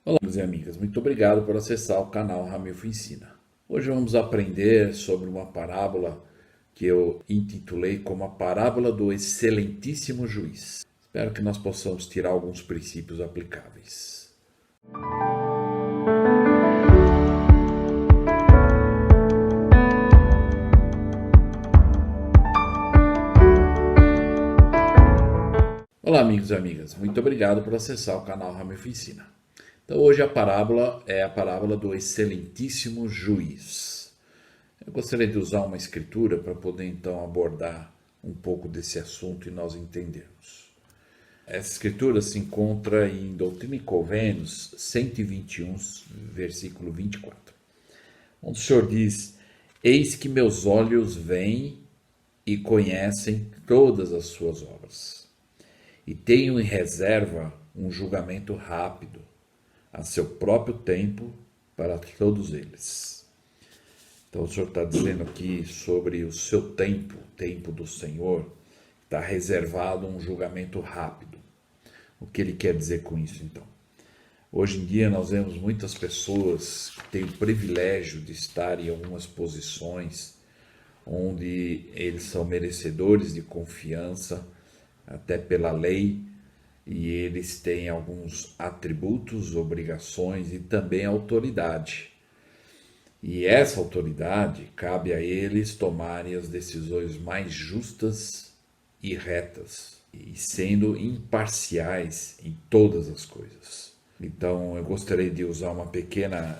Olá, amigos e amigas, muito obrigado por acessar o canal Ramilfo Ensina. Hoje vamos aprender sobre uma parábola que eu intitulei como a parábola do excelentíssimo juiz. Espero que nós possamos tirar alguns princípios aplicáveis. Olá, amigos e amigas, muito obrigado por acessar o canal Ramilfo Ensina. Então hoje a parábola é a parábola do excelentíssimo juiz. Eu gostaria de usar uma escritura para poder então abordar um pouco desse assunto e nós entendermos. Essa escritura se encontra em Doutrina e Convênios 121, versículo 24, onde o Senhor diz: Eis que meus olhos veem e conhecem todas as suas obras, e tenho em reserva um julgamento rápido, a seu próprio tempo, para todos eles. Então o Senhor está dizendo aqui sobre o seu tempo, o tempo do Senhor, está reservado um julgamento rápido. O que ele quer dizer com isso, então? Hoje em dia nós vemos muitas pessoas que têm o privilégio de estar em algumas posições onde eles são merecedores de confiança, até pela lei, e eles têm alguns atributos, obrigações e também autoridade. E essa autoridade cabe a eles tomarem as decisões mais justas e retas, e sendo imparciais em todas as coisas. Então eu gostaria de usar uma pequena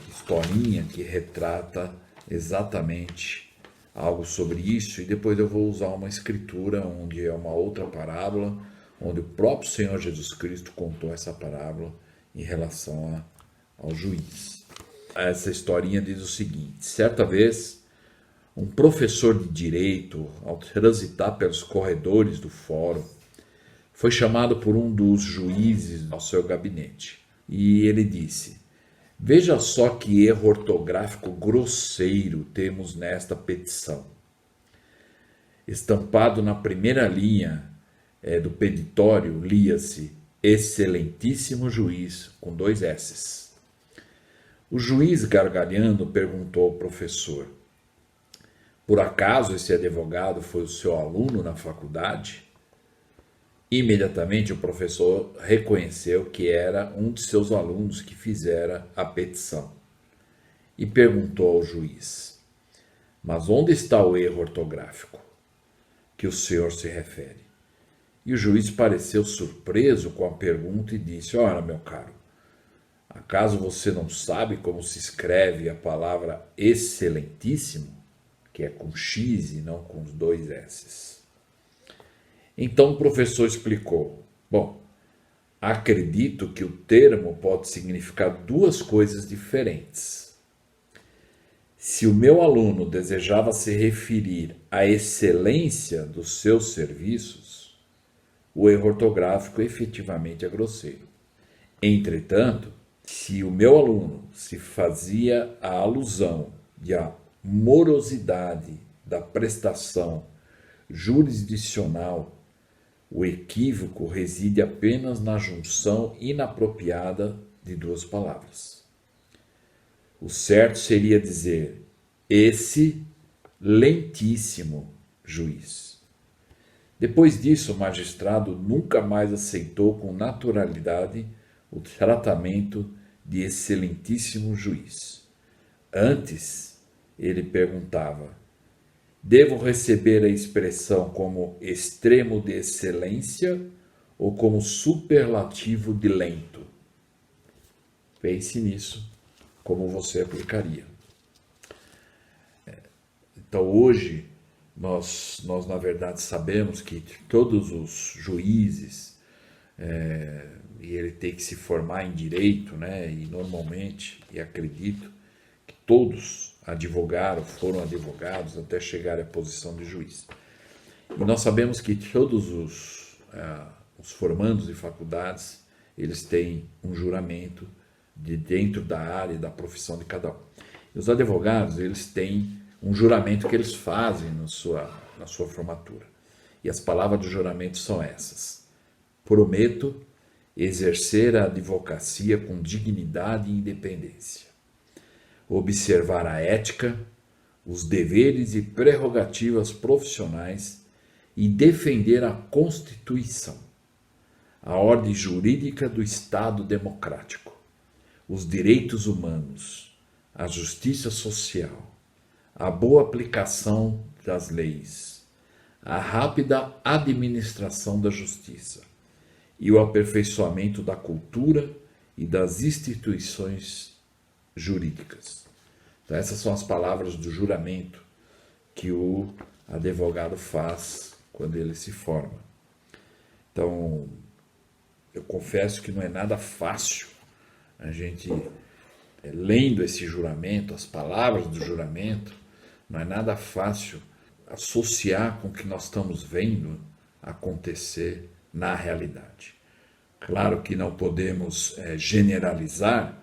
historinha que retrata exatamente algo sobre isso, e depois eu vou usar uma escritura onde é uma outra parábola, onde o próprio Senhor Jesus Cristo contou essa parábola em relação ao juiz. Essa historinha diz o seguinte: certa vez, um professor de direito, ao transitar pelos corredores do fórum, foi chamado por um dos juízes ao seu gabinete. E ele disse: Veja só que erro ortográfico grosseiro temos nesta petição. Estampado na primeira linha do peditório, lia-se Excelentíssimo Juiz, com 2 S's. O juiz, gargalhando, perguntou ao professor: Por acaso esse advogado foi o seu aluno na faculdade? Imediatamente o professor reconheceu que era um de seus alunos que fizera a petição e perguntou ao juiz: Mas onde está o erro ortográfico que o senhor se refere? E o juiz pareceu surpreso com a pergunta e disse: Ora, meu caro, acaso você não sabe como se escreve a palavra excelentíssimo, que é com X e não com os 2 S's? Então o professor explicou: Bom, acredito que o termo pode significar 2 coisas diferentes. Se o meu aluno desejava se referir à excelência dos seus serviços, o erro ortográfico efetivamente é grosseiro. Entretanto, se o meu aluno se fazia a alusão de a morosidade da prestação jurisdicional, o equívoco reside apenas na junção inapropriada de 2 palavras. O certo seria dizer esse lentíssimo juiz. Depois disso, o magistrado nunca mais aceitou com naturalidade o tratamento de excelentíssimo juiz. Antes, ele perguntava: Devo receber a expressão como extremo de excelência ou como superlativo de lento? Pense nisso, como você aplicaria. Então hoje nós na verdade sabemos que todos os juízes, e ele tem que se formar em direito, né? E normalmente, e acredito que todos foram advogados até chegar à posição de juiz. E nós sabemos que todos os formandos de faculdades, eles têm um juramento dentro da área da profissão de cada um. E os advogados, eles têm um juramento que eles fazem na sua formatura. E as palavras do juramento são essas: prometo exercer a advocacia com dignidade e independência, observar a ética, os deveres e prerrogativas profissionais e defender a Constituição, a ordem jurídica do Estado democrático, os direitos humanos, a justiça social, a boa aplicação das leis, a rápida administração da justiça e o aperfeiçoamento da cultura e das instituições jurídicas. Então, essas são as palavras do juramento que o advogado faz quando ele se forma. Então, eu confesso que não é nada fácil a gente, lendo esse juramento, as palavras do juramento, não é nada fácil associar com o que nós estamos vendo acontecer na realidade. Claro que não podemos generalizar,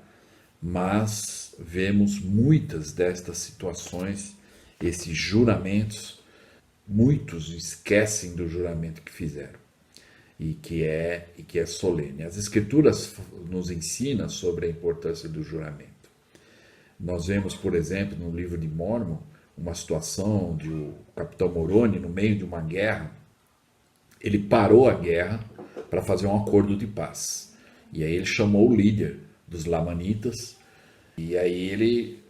mas vemos muitas destas situações, esses juramentos, muitos esquecem do juramento que fizeram e que é solene. As Escrituras nos ensinam sobre a importância do juramento. Nós vemos, por exemplo, no livro de Mórmon, uma situação de o capitão Moroni, no meio de uma guerra, ele parou a guerra para fazer um acordo de paz. E aí ele chamou o líder dos Lamanitas, e aí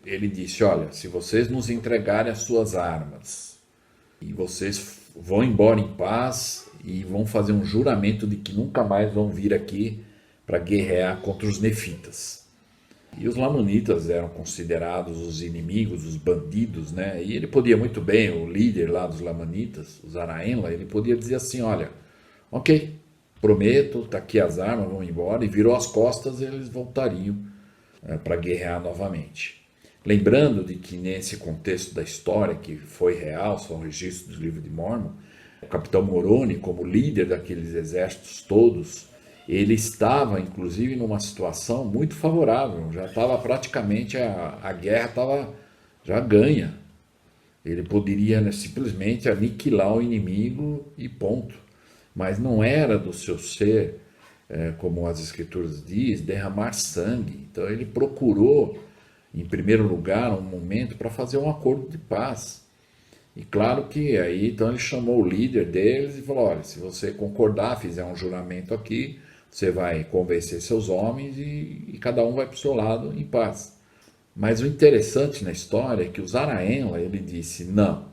ele disse, olha, se vocês nos entregarem as suas armas, e vocês vão embora em paz, e vão fazer um juramento de que nunca mais vão vir aqui para guerrear contra os nefitas. E os Lamanitas eram considerados os inimigos, os bandidos, né? E ele podia muito bem, o líder lá dos Lamanitas, o Zaraenla, ele podia dizer assim, olha, ok, prometo, tá aqui as armas, vão embora, e virou as costas, eles voltariam para guerrear novamente. Lembrando de que nesse contexto da história, que foi real, são registros do livro de Mórmon, o capitão Moroni, como líder daqueles exércitos todos, ele estava inclusive numa situação muito favorável, já estava praticamente, a guerra estava já ganha. Ele poderia simplesmente aniquilar o inimigo e ponto. Mas não era do seu ser, como as Escrituras diz, derramar sangue. Então ele procurou, em primeiro lugar, um momento para fazer um acordo de paz. E claro que aí, então ele chamou o líder deles e falou, olha, se você concordar, fizer um juramento aqui, você vai convencer seus homens e cada um vai para o seu lado em paz. Mas o interessante na história é que o Zaraenla, ele disse, não,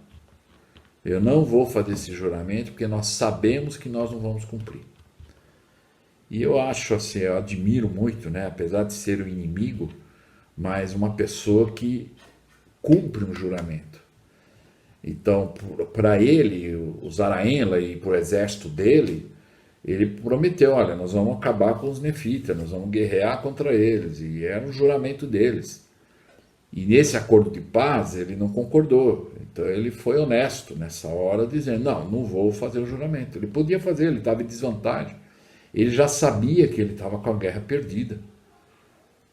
eu não vou fazer esse juramento porque nós sabemos que nós não vamos cumprir. E eu acho assim, eu admiro muito, né, apesar de ser o inimigo, mas uma pessoa que cumpre um juramento. Então, para ele, o Zaraenla e para o exército dele, ele prometeu, olha, nós vamos acabar com os nefitas, nós vamos guerrear contra eles, e era um juramento deles. E nesse acordo de paz, ele não concordou, então ele foi honesto nessa hora, dizendo, não vou fazer o juramento. Ele podia fazer, ele estava em desvantagem, ele já sabia que ele estava com a guerra perdida,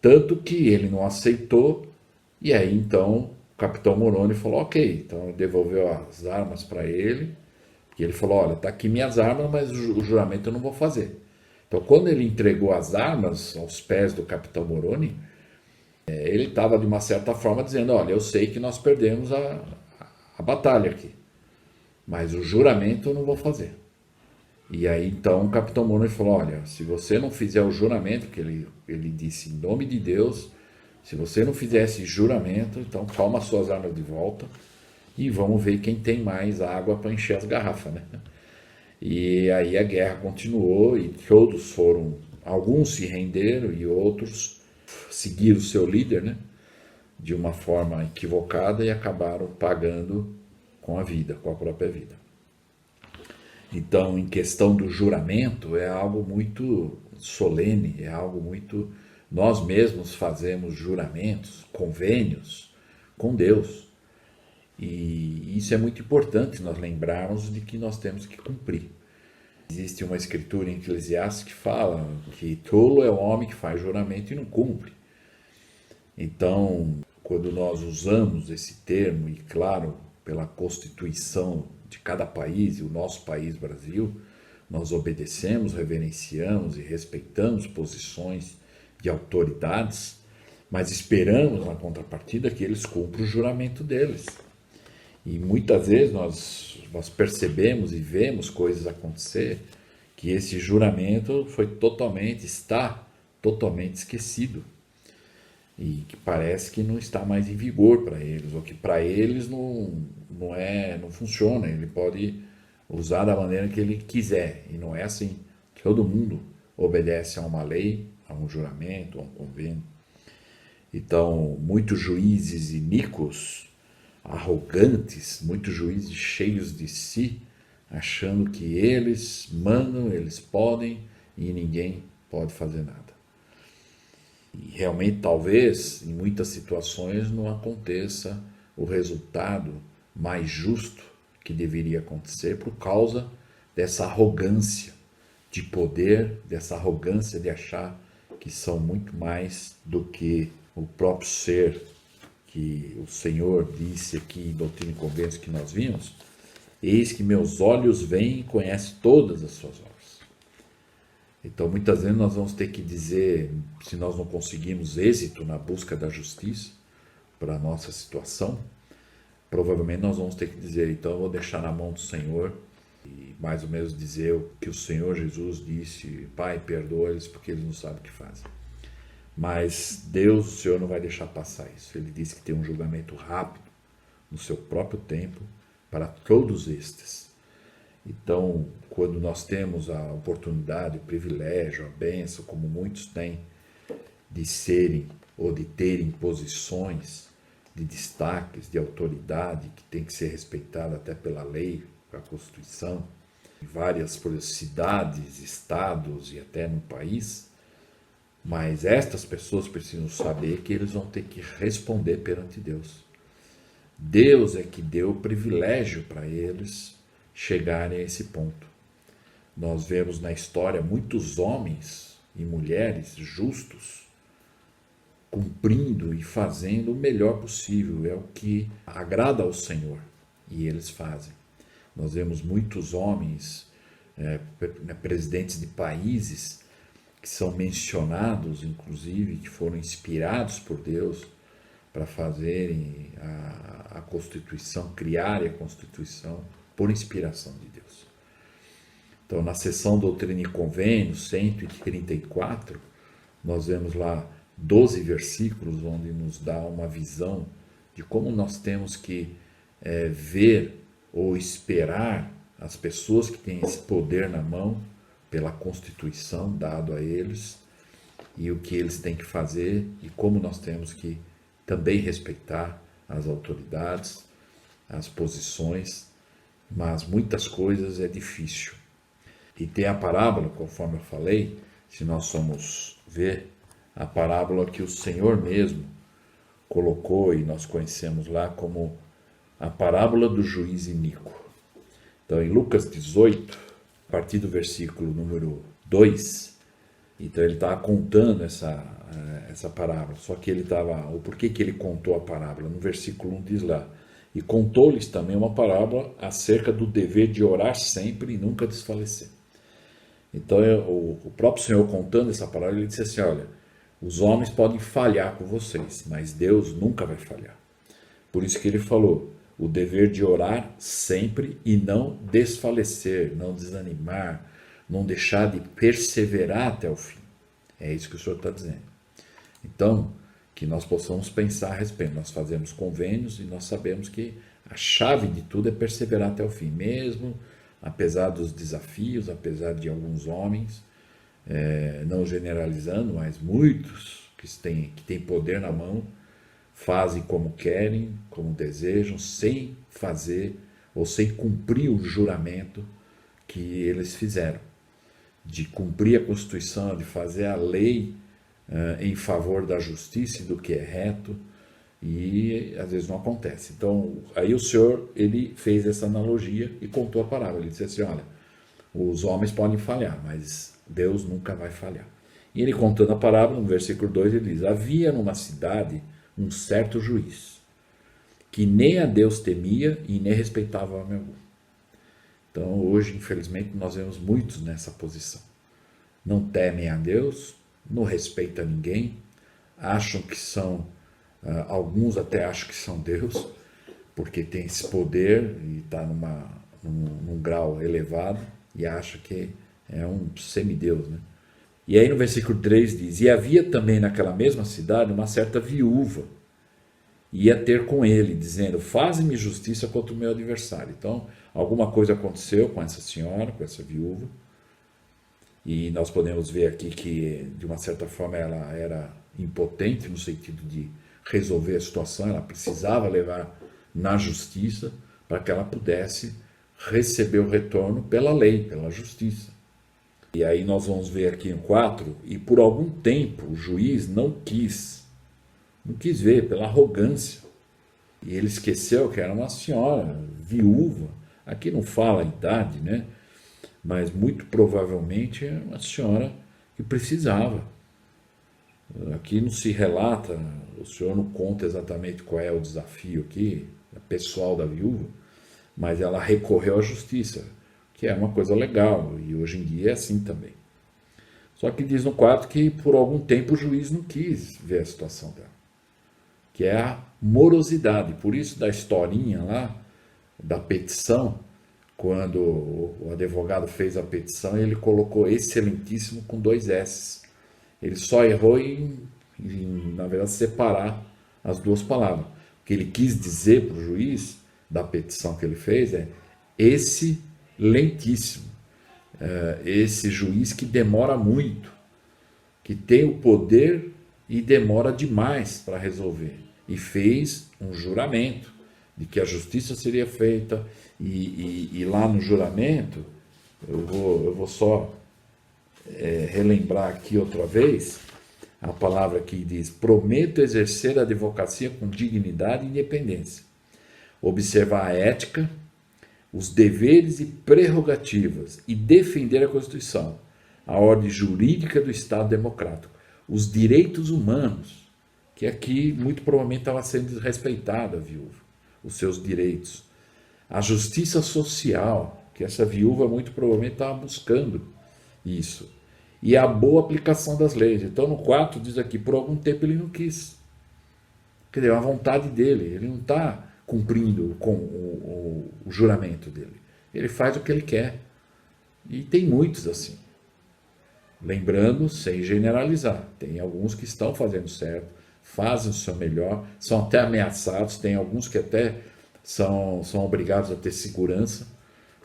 tanto que ele não aceitou, e aí então o capitão Moroni falou, ok, então devolveu as armas para ele, e ele falou, olha, está aqui minhas armas, mas o juramento eu não vou fazer. Então, quando ele entregou as armas aos pés do capitão Moroni, ele estava, de uma certa forma, dizendo, olha, eu sei que nós perdemos a batalha aqui, mas o juramento eu não vou fazer. E aí, então, o capitão Moroni falou, olha, se você não fizer o juramento, que ele disse, em nome de Deus, se você não fizer esse juramento, então toma suas armas de volta, e vamos ver quem tem mais água para encher as garrafas, né? E aí a guerra continuou e todos foram, alguns se renderam e outros seguiram o seu líder, né? De uma forma equivocada e acabaram pagando com a vida, com a própria vida. Então, em questão do juramento, é algo muito solene, é algo muito... Nós mesmos fazemos juramentos, convênios com Deus. E isso é muito importante, nós lembrarmos de que nós temos que cumprir. Existe uma escritura em Eclesiastes que fala que tolo é o homem que faz juramento e não cumpre. Então, quando nós usamos esse termo, e claro, pela Constituição de cada país, e o nosso país, Brasil, nós obedecemos, reverenciamos e respeitamos posições de autoridades, mas esperamos na contrapartida que eles cumpram o juramento deles. E muitas vezes nós percebemos e vemos coisas acontecer que esse juramento está totalmente esquecido. E que parece que não está mais em vigor para eles, ou que para eles não funciona, ele pode usar da maneira que ele quiser, e não é assim. Todo mundo obedece a uma lei, a um juramento, a um convênio. Então, muitos juízes iníquos, arrogantes, muitos juízes cheios de si, achando que eles mandam, eles podem e ninguém pode fazer nada. E realmente, talvez, em muitas situações, não aconteça o resultado mais justo que deveria acontecer por causa dessa arrogância de poder, dessa arrogância de achar que são muito mais do que o próprio ser que o Senhor disse aqui em Doutrina e Convênios que nós vimos. Eis que meus olhos veem e conhecem todas as suas obras. Então, muitas vezes nós vamos ter que dizer, se nós não conseguimos êxito na busca da justiça para a nossa situação, provavelmente nós vamos ter que dizer, então eu vou deixar na mão do Senhor e mais ou menos dizer o que o Senhor Jesus disse: Pai, perdoa-eles porque eles não sabem o que fazem. Mas Deus, o Senhor não vai deixar passar isso. Ele disse que tem um julgamento rápido, no seu próprio tempo, para todos estes. Então, quando nós temos a oportunidade, o privilégio, a bênção, como muitos têm, de serem ou de terem posições de destaques, de autoridade, que tem que ser respeitada até pela lei, pela Constituição, em várias cidades, estados e até no país, mas estas pessoas precisam saber que eles vão ter que responder perante Deus. Deus é que deu o privilégio para eles chegarem a esse ponto. Nós vemos na história muitos homens e mulheres justos cumprindo e fazendo o melhor possível, é o que agrada ao Senhor, e eles fazem. Nós vemos muitos homens, presidentes de países que são mencionados, inclusive, que foram inspirados por Deus para fazerem a Constituição, criarem a Constituição por inspiração de Deus. Então, na seção Doutrina e Convênios, 134, nós vemos lá 12 versículos onde nos dá uma visão de como nós temos que ver ou esperar as pessoas que têm esse poder na mão pela Constituição dado a eles e o que eles têm que fazer e como nós temos que também respeitar as autoridades, as posições, mas muitas coisas é difícil. E tem a parábola, conforme eu falei, se nós formos ver, a parábola que o Senhor mesmo colocou e nós conhecemos lá como a parábola do juiz iníquo. Então, em Lucas 18, a partir do versículo número 2, então ele estava contando essa parábola, só que o porquê que ele contou a parábola? No versículo 1 diz lá: e contou-lhes também uma parábola acerca do dever de orar sempre e nunca desfalecer. Então, o próprio Senhor contando essa parábola, ele disse assim: olha, os homens podem falhar com vocês, mas Deus nunca vai falhar. Por isso que ele falou, o dever de orar sempre e não desfalecer, não desanimar, não deixar de perseverar até o fim. É isso que o Senhor está dizendo. Então, que nós possamos pensar a respeito. Nós fazemos convênios e nós sabemos que a chave de tudo é perseverar até o fim, mesmo apesar dos desafios, apesar de alguns homens, não generalizando, mas muitos que têm poder na mão, fazem como querem, como desejam, sem fazer ou sem cumprir o juramento que eles fizeram, de cumprir a Constituição, de fazer a lei em favor da justiça e do que é reto, e às vezes não acontece. Então, aí o Senhor, ele fez essa analogia e contou a parábola. Ele disse assim: olha, os homens podem falhar, mas Deus nunca vai falhar. E ele contando a parábola, no versículo 2, ele diz: havia numa cidade um certo juiz, que nem a Deus temia e nem respeitava homem algum. Então hoje, infelizmente, nós vemos muitos nessa posição. Não temem a Deus, não respeitam ninguém, acham que são, alguns até acham que são Deus, porque tem esse poder e está num grau elevado e acha que é um semideus, né? E aí no versículo 3 diz: E havia também naquela mesma cidade uma certa viúva, ia ter com ele, dizendo: Faze-me justiça contra o meu adversário. Então, alguma coisa aconteceu com essa senhora, com essa viúva, e nós podemos ver aqui que, de uma certa forma, ela era impotente no sentido de resolver a situação, ela precisava levar na justiça para que ela pudesse receber o retorno pela lei, pela justiça. E aí nós vamos ver aqui no 4, e por algum tempo o juiz não quis ver, pela arrogância. E ele esqueceu que era uma senhora viúva, aqui não fala a idade, né? Mas muito provavelmente é uma senhora que precisava. Aqui não se relata, o senhor não conta exatamente qual é o desafio aqui, pessoal da viúva, mas ela recorreu à justiça, que é uma coisa legal, e hoje em dia é assim também. Só que diz no 4 que por algum tempo o juiz não quis ver a situação dela, que é a morosidade. Por isso da historinha lá, da petição, quando o advogado fez a petição, ele colocou excelentíssimo com 2 S. Ele só errou na verdade, separar as duas palavras. O que ele quis dizer para o juiz da petição que ele fez é excelentíssimo. Esse juiz que demora muito, que tem o poder e demora demais para resolver. E fez um juramento de que a justiça seria feita, e lá no juramento, eu vou só relembrar aqui outra vez, a palavra que diz: prometo exercer a advocacia com dignidade e independência, observar a ética, os deveres e prerrogativas e defender a Constituição, a ordem jurídica do Estado democrático, os direitos humanos, que aqui muito provavelmente estava sendo desrespeitada a viúva, os seus direitos, a justiça social, que essa viúva muito provavelmente estava buscando isso, e a boa aplicação das leis. Então no 4 diz aqui, por algum tempo ele não quis, quer dizer, a vontade dele, ele não está cumprindo com o juramento dele, ele faz o que ele quer, e tem muitos assim. Lembrando, sem generalizar, tem alguns que estão fazendo certo, fazem o seu melhor, são até ameaçados, tem alguns que até são obrigados a ter segurança,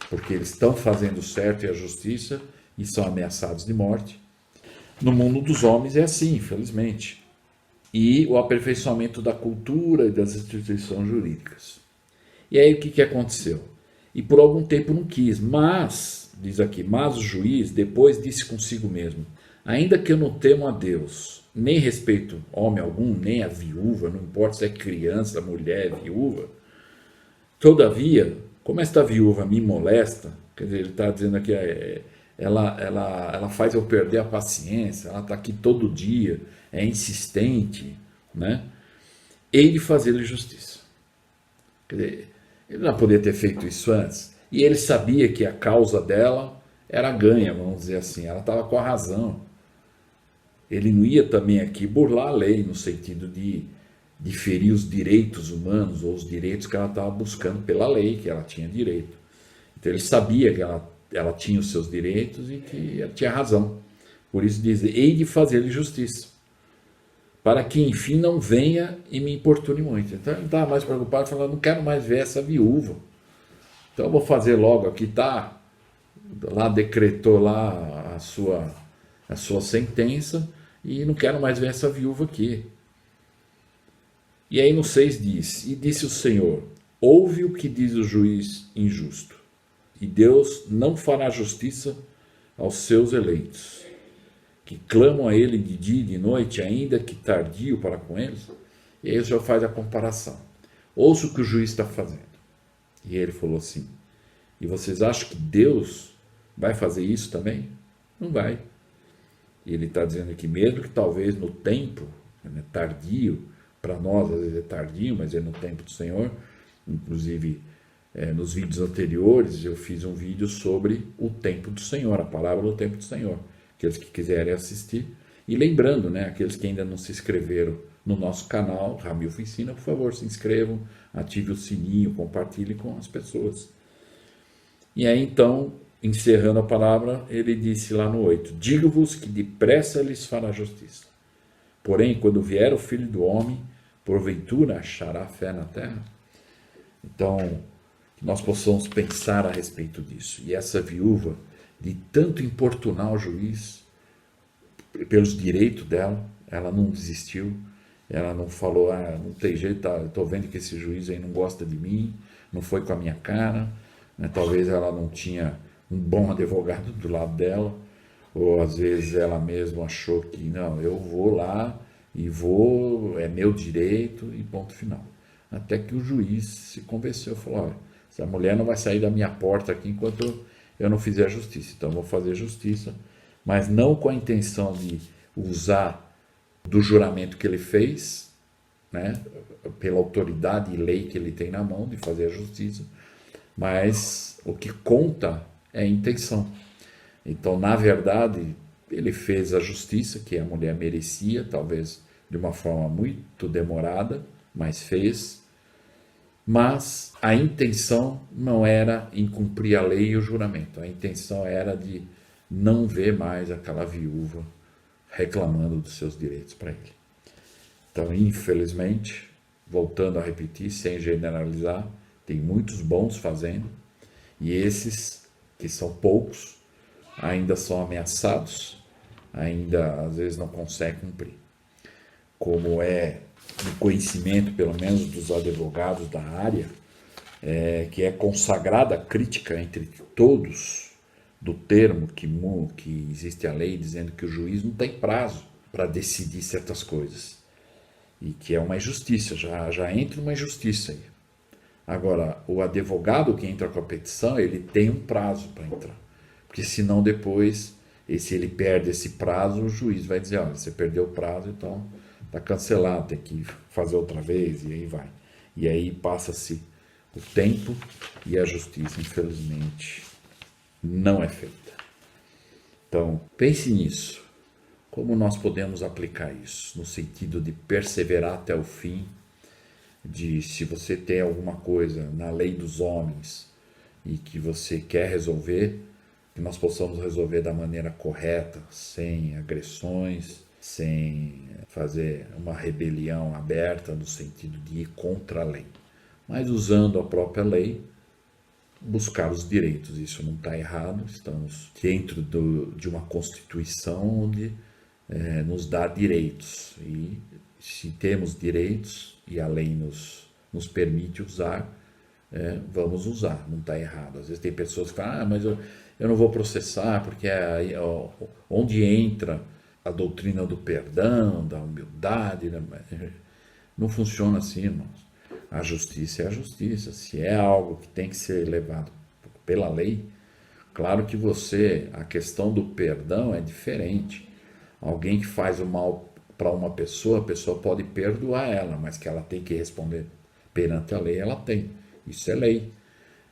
porque eles estão fazendo certo e a justiça, e são ameaçados de morte. No mundo dos homens é assim, infelizmente. E o aperfeiçoamento da cultura e das instituições jurídicas. E aí o que aconteceu? E por algum tempo não quis, mas, diz aqui, mas o juiz depois disse consigo mesmo: ainda que eu não temo a Deus, nem respeito homem algum, nem a viúva, não importa se é criança, mulher, viúva, todavia, como esta viúva me molesta, quer dizer, ele está dizendo aqui, ela faz eu perder a paciência, ela está aqui todo dia, é insistente, né? Hei de fazer-lhe justiça. Quer dizer, ele não poderia ter feito isso antes, e ele sabia que a causa dela era ganha, vamos dizer assim, ela estava com a razão. Ele não ia também aqui burlar a lei, no sentido de ferir os direitos humanos, ou os direitos que ela estava buscando pela lei, que ela tinha direito. Então ele sabia que ela tinha os seus direitos e que ela tinha razão. Por isso diz: hei de fazer-lhe justiça, para que enfim não venha e me importune muito. Então ele estava mais preocupado, falando: não quero mais ver essa viúva, então eu vou fazer logo aqui, tá? Lá decretou lá a sua sentença, e não quero mais ver essa viúva aqui. E aí no 6 diz: e disse o Senhor: ouve o que diz o juiz injusto, e Deus não fará justiça aos seus eleitos, que clamam a ele de dia e de noite, ainda que tardio para com eles. E aí o Senhor faz a comparação. Ouça o que o juiz está fazendo. E ele falou assim: e vocês acham que Deus vai fazer isso também? Não vai. E ele está dizendo aqui, mesmo que talvez no tempo, né, tardio, para nós às vezes é tardio, mas é no tempo do Senhor, inclusive Nos vídeos anteriores eu fiz um vídeo sobre o tempo do Senhor, a parábola do tempo do Senhor. Aqueles que quiserem assistir. E lembrando, né, aqueles que ainda não se inscreveram no nosso canal, Ramilfo Ensina, por favor, se inscrevam, ative o sininho, compartilhe com as pessoas. E aí então, encerrando a palavra, ele disse lá no 8, digo-vos que depressa lhes fará justiça. Porém, quando vier o Filho do Homem, porventura achará fé na terra? Então, que nós possamos pensar a respeito disso. E essa viúva, de tanto importunar o juiz, pelos direitos dela, ela não desistiu, ela não falou, não tem jeito, estou vendo que esse juiz aí não gosta de mim, não foi com a minha cara, né? Talvez ela não tinha um bom advogado do lado dela, ou às vezes ela mesma achou que, não, eu vou lá e vou, é meu direito e ponto final. Até que o juiz se convenceu, falou, olha, essa mulher não vai sair da minha porta aqui enquanto eu não fizer justiça, então eu vou fazer justiça, mas não com a intenção de usar do juramento que ele fez, né, pela autoridade e lei que ele tem na mão de fazer a justiça, mas o que conta é a intenção. Então, na verdade, ele fez a justiça que a mulher merecia, talvez de uma forma muito demorada, mas fez. Mas a intenção não era em cumprir a lei e o juramento, a intenção era de não ver mais aquela viúva reclamando dos seus direitos para ele. Então, infelizmente, voltando a repetir, sem generalizar, tem muitos bons fazendo, e esses, que são poucos, ainda são ameaçados, ainda às vezes não conseguem cumprir. Como é do conhecimento, pelo menos dos advogados da área, que é consagrada a crítica entre todos do termo que existe a lei dizendo que o juiz não tem prazo para decidir certas coisas e que é uma injustiça, já entra uma injustiça aí. Agora, o advogado que entra com a petição, ele tem um prazo para entrar, porque senão depois, se ele perde esse prazo, o juiz vai dizer, olha, você perdeu o prazo, então está cancelado, tem que fazer outra vez, e aí vai. E aí passa-se o tempo e a justiça, infelizmente, não é feita. Então, pense nisso. Como nós podemos aplicar isso? No sentido de perseverar até o fim, de se você tem alguma coisa na lei dos homens e que você quer resolver, que nós possamos resolver da maneira correta, sem agressões, sem fazer uma rebelião aberta no sentido de ir contra a lei, mas usando a própria lei, buscar os direitos. Isso não está errado, estamos dentro de uma Constituição onde nos dá direitos, e se temos direitos e a lei nos permite usar, vamos usar, não está errado. Às vezes tem pessoas que falam, mas eu não vou processar porque onde entra a doutrina do perdão, da humildade, não funciona assim, irmãos. A justiça é a justiça. Se é algo que tem que ser levado pela lei, claro que a questão do perdão é diferente. Alguém que faz o mal para uma pessoa, a pessoa pode perdoar ela, mas que ela tem que responder perante a lei, ela tem. Isso é lei.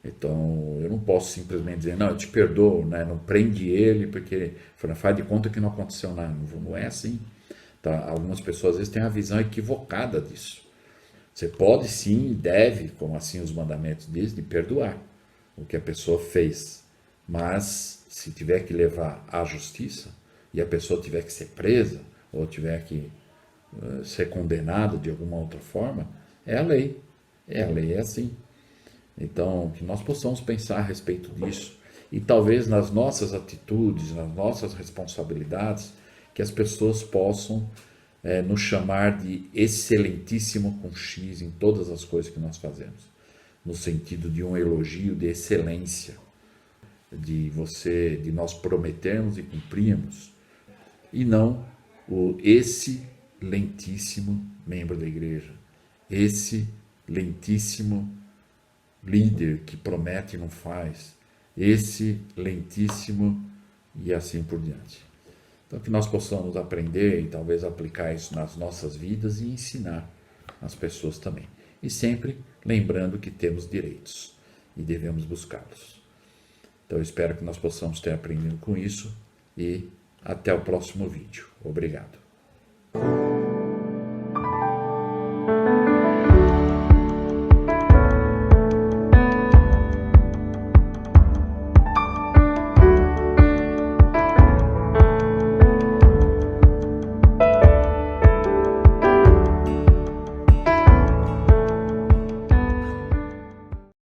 Então, eu não posso simplesmente dizer, não, eu te perdoo, né? Não prende ele, porque faz de conta que não aconteceu nada. Não é assim. Tá? Algumas pessoas, às vezes, têm a visão equivocada disso. Você pode sim, deve, como assim os mandamentos dizem, de perdoar o que a pessoa fez. Mas, se tiver que levar à justiça, e a pessoa tiver que ser presa, ou tiver que ser condenada de alguma outra forma, é a lei. A lei é assim. Então, que nós possamos pensar a respeito disso e talvez nas nossas atitudes, nas nossas responsabilidades, que as pessoas possam nos chamar de excelentíssimo com X em todas as coisas que nós fazemos, no sentido de um elogio de excelência, de nós prometermos e cumprirmos, e não o excelentíssimo membro da igreja, excelentíssimo líder que promete e não faz, excelentíssimo e assim por diante. Então que nós possamos aprender e talvez aplicar isso nas nossas vidas e ensinar as pessoas também. E sempre lembrando que temos direitos. e devemos buscá-los. Então, eu espero que nós possamos ter aprendido com isso e até o próximo vídeo. Obrigado.